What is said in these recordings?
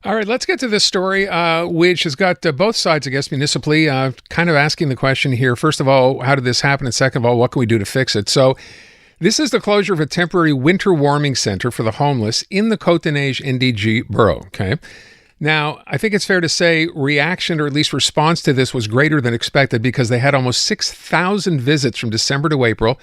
All right, let's get to this story, which has got both sides, I guess, municipally, kind of asking the question here. First of all, how did this happen? And second of all, what can we do to fix it? So this is the closure of a temporary winter warming center for the homeless in the Côte-des-Neiges-NDG borough, okay? Now, I think it's fair to say reaction, or at least response to this, was greater than expected because they had almost 6,000 visits from December to April.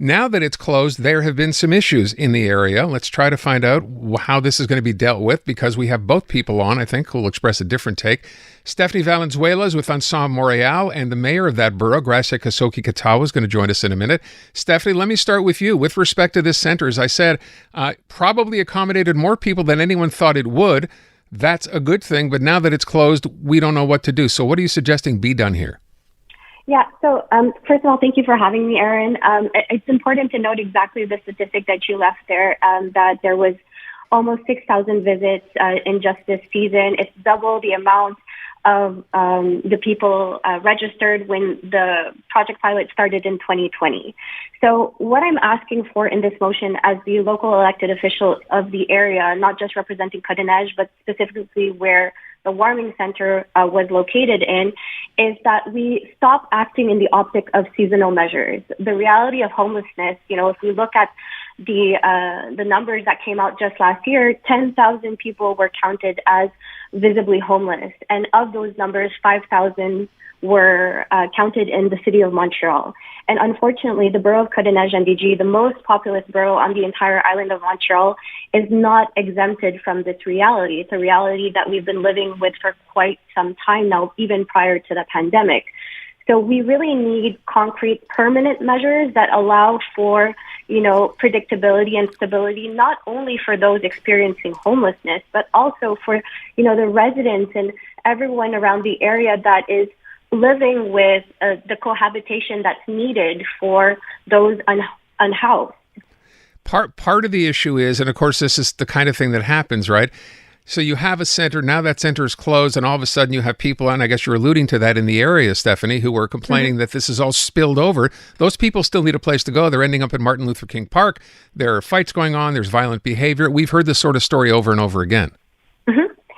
Now that it's closed, there have been some issues in the area. Let's try to find out how this is going to be dealt with, because we have both people on, I think, who will express a different take. Stephanie Valenzuela is with Ensemble Montreal, and the mayor of that borough, Gracia Kasoki-Katahwa, is going to join us in a minute. Stephanie, let me start with you. With respect to this center, as I said, probably accommodated more people than anyone thought it would. That's a good thing, but now that it's closed, we don't know what to do. So what are you suggesting be done here? Yeah, so first of all, thank you for having me, Aaron. It's important to note exactly the statistic that you left there, that there was almost 6,000 visits in just this season. It's double the amount of the people registered when the project pilot started in 2020. So what I'm asking for in this motion as the local elected official of the area, not just representing Côte-des-Neiges, but specifically where the warming center was located in, is that we stop acting in the optic of seasonal measures. The reality of homelessness, if we look at the numbers that came out just last year, 10,000 people were counted as visibly homeless. And of those numbers, 5,000 were counted in the city of Montreal. And unfortunately, the borough of Côte-des-Neiges-NDG, the most populous borough on the entire island of Montreal, is not exempted from this reality. It's a reality that we've been living with for quite some time now, even prior to the pandemic. So we really need concrete, permanent measures that allow for, predictability and stability, not only for those experiencing homelessness, but also for, the residents and everyone around the area that is living with the cohabitation that's needed for those unhoused. Part of the issue is, and of course this is the kind of thing that happens, right? So you have a center, now that center is closed, and all of a sudden you have people, and I guess you're alluding to that in the area, Stephanie, who were complaining that this is all spilled over. Those people still need a place to go. They're ending up in Martin Luther King Park. There are fights going on. There's violent behavior. We've heard this sort of story over and over again.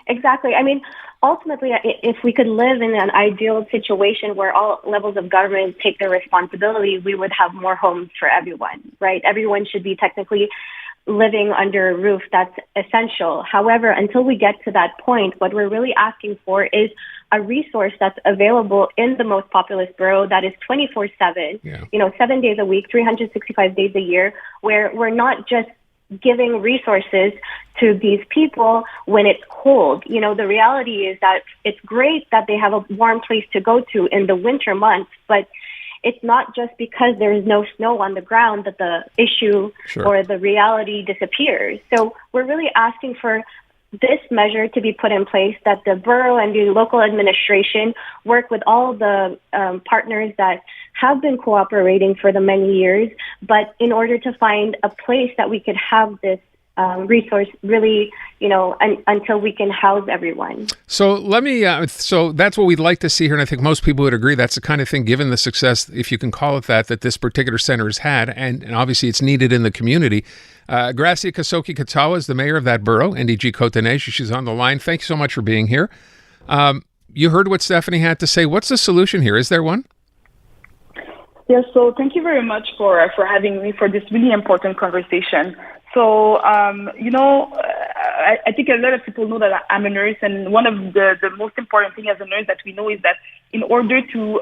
Exactly. I mean, ultimately, if we could live in an ideal situation where all levels of government take their responsibility, we would have more homes for everyone, right? Everyone should be technically living under a roof. That's essential. However, until we get to that point, what we're really asking for is a resource that's available in the most populous borough that is 24/7, 7 days a week, 365 days a year, where we're not just giving resources to these people when it's cold. The reality is that it's great that they have a warm place to go to in the winter months, but it's not just because there is no snow on the ground that the issue or the reality disappears. So we're really asking for this measure to be put in place, that the borough and the local administration work with all the partners that have been cooperating for the many years, but in order to find a place that we could have this resource really, until we can house everyone. So let me, so that's what we'd like to see here. And I think most people would agree that's the kind of thing, given the success, if you can call it that this particular center has had, and obviously it's needed in the community. Gracia Kasoki-Katahwa is the mayor of that borough, NDG Côte-des-Neiges. She's on the line. Thank you so much for being here. You heard what Stephanie had to say. What's the solution here? Is there one? Yeah, so thank you very much for having me for this really important conversation. So, I think a lot of people know that I'm a nurse, and one of the most important thing as a nurse that we know is that in order to,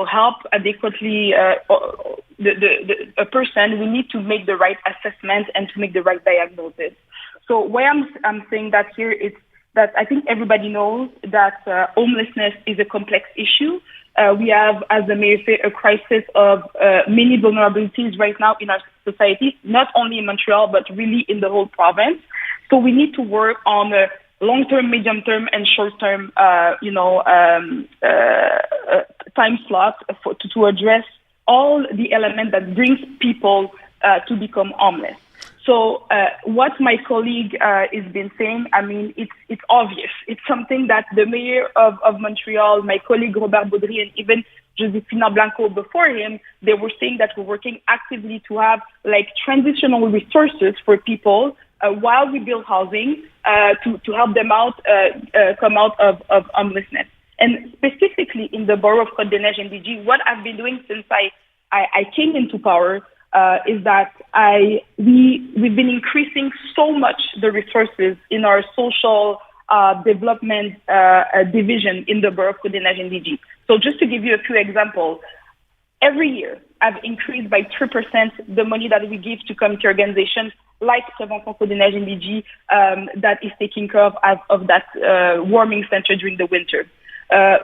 help adequately a person, we need to make the right assessment and to make the right diagnosis. So why I'm saying that here is that I think everybody knows that homelessness is a complex issue. We have, as the mayor said, a crisis of many vulnerabilities right now in our society, not only in Montreal, but really in the whole province. So we need to work on a long-term, medium-term, and short-term, time slots to address all the elements that brings people to become homeless. So what my colleague has been saying, I mean, it's obvious. It's something that the mayor of Montreal, my colleague Robert Baudry, and even Josefina Blanco before him, they were saying that we're working actively to have transitional resources for people while we build housing to help them out come out of homelessness. And specifically in the borough of CDN-NDG, what I've been doing since I came into power is that we've been increasing so much the resources in our social development division in the borough of CDN-NDG. So just to give you a few examples, every year I've increased by 3% the money that we give to community organizations like Prevention CDN-NDG that is taking care of that warming center during the winter.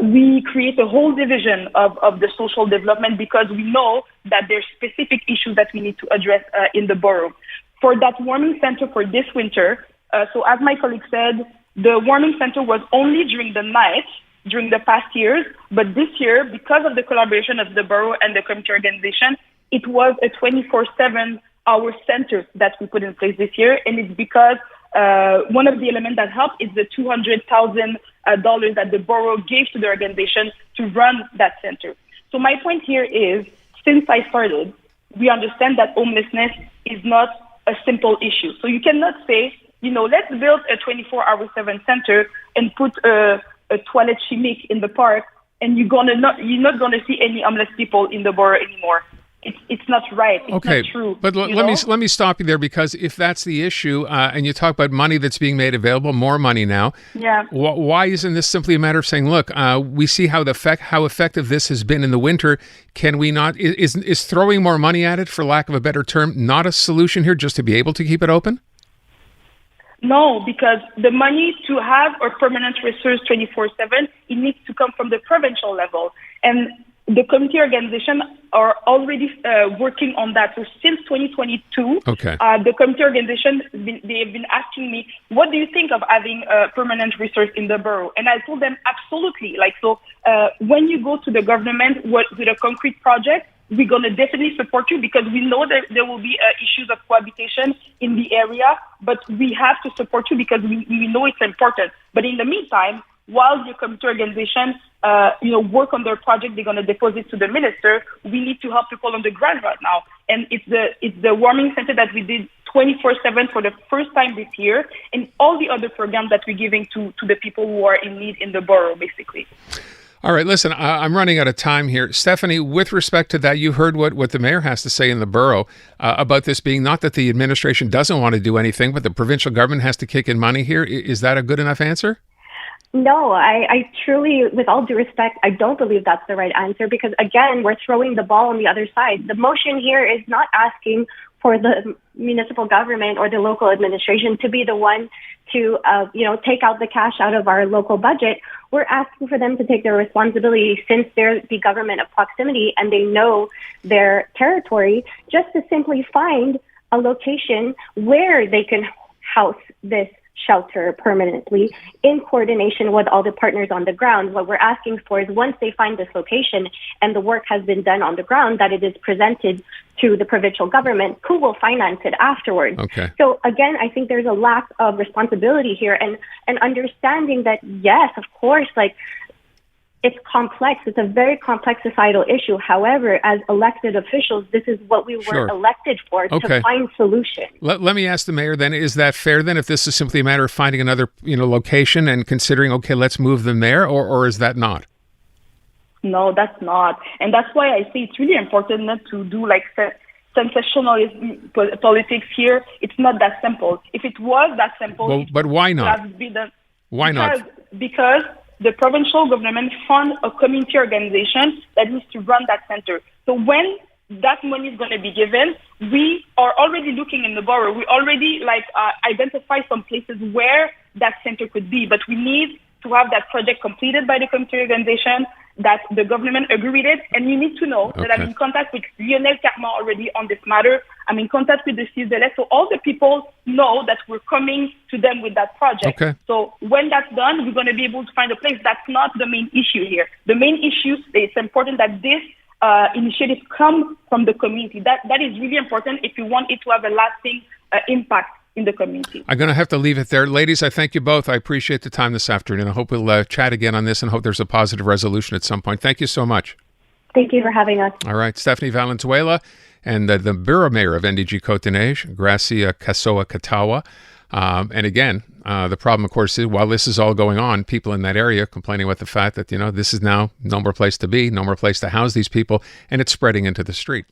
We create a whole division of the social development because we know that there's specific issues that we need to address in the borough. For that warming center for this winter, so as my colleague said, the warming center was only during the night during the past years, but this year, because of the collaboration of the borough and the community organization, it was a 24/7 hour center that we put in place this year, and it's because one of the elements that helped is the $200,000 that the borough gave to the organization to run that center. So my point here is, since I started, we understand that homelessness is not a simple issue. So you cannot say, let's build a 24/7 center and put a toilet chimique in the park, and you're not gonna see any homeless people in the borough anymore. It's not right. It's okay, not true. But let me stop you there, because if that's the issue, and you talk about money that's being made available, more money now. Yeah. Why isn't this simply a matter of saying, look, we see how effective this has been in the winter. Can we not? Is throwing more money at it, for lack of a better term, not a solution here, just to be able to keep it open? No, because the money to have a permanent resource 24/7, it needs to come from the provincial level. And the community organization are already working on that. So since 2022, the community organization, they have been asking me, what do you think of having a permanent resource in the borough? And I told them, absolutely. When you go to the government with a concrete project, we're going to definitely support you, because we know that there will be issues of cohabitation in the area, but we have to support you because we know it's important. But in the meantime, while the community organization work on their project, they're going to deposit to the minister, we need to help people on the ground right now. And it's the warming center that we did 24/7 for the first time this year, and all the other programs that we're giving to the people who are in need in the borough, basically. All right, listen, I'm running out of time here. Stephanie, with respect to that, you heard what the mayor has to say in the borough about this being not that the administration doesn't want to do anything, but the provincial government has to kick in money here. Is that a good enough answer? No, I truly, with all due respect, I don't believe that's the right answer, because, again, we're throwing the ball on the other side. The motion here is not asking for the municipal government or the local administration to be the one to, take out the cash out of our local budget. We're asking for them to take their responsibility, since they're the government of proximity and they know their territory, just to simply find a location where they can house this shelter permanently in coordination with all the partners on the ground. What we're asking for is, once they find this location and the work has been done on the ground, that it is presented to the provincial government, who will finance it afterwards. Okay. So again, I think there's a lack of responsibility here, and understanding that, yes, of course, it's complex. It's a very complex societal issue. However, as elected officials, this is what we were elected for, to find solutions. Let me ask the mayor then, is that fair then, if this is simply a matter of finding another location and considering, okay, let's move them there, or is that not? No, that's not. And that's why I say it's really important not to do sensationalist politics here. It's not that simple. If it was that simple... But why not? Why not? Because the provincial government fund a community organization that needs to run that center. So when that money is going to be given, we are already looking in the borough. We already identify some places where that center could be, but we need to have that project completed by the community organization, that the government agree with it. And you need to know that I'm in contact with Lionel Carman already on this matter. I'm in contact with the CDN, so all the people know that we're coming to them with that project. Okay. So when that's done, we're going to be able to find a place. That's not the main issue here. The main issue, it's important that this initiative come from the community. That is really important if you want it to have a lasting impact in the community. I'm going to have to leave it there. Ladies, I thank you both. I appreciate the time this afternoon. I hope we'll chat again on this, and hope there's a positive resolution at some point. Thank you so much. Thank you for having us. All right. Stephanie Valenzuela, and the bureau mayor of NDG Côte-de-Neige, Gracia Kasoki-Katahwa. And again, the problem, of course, is while this is all going on, people in that area complaining about the fact that, this is now no more place to be, no more place to house these people, and it's spreading into the street.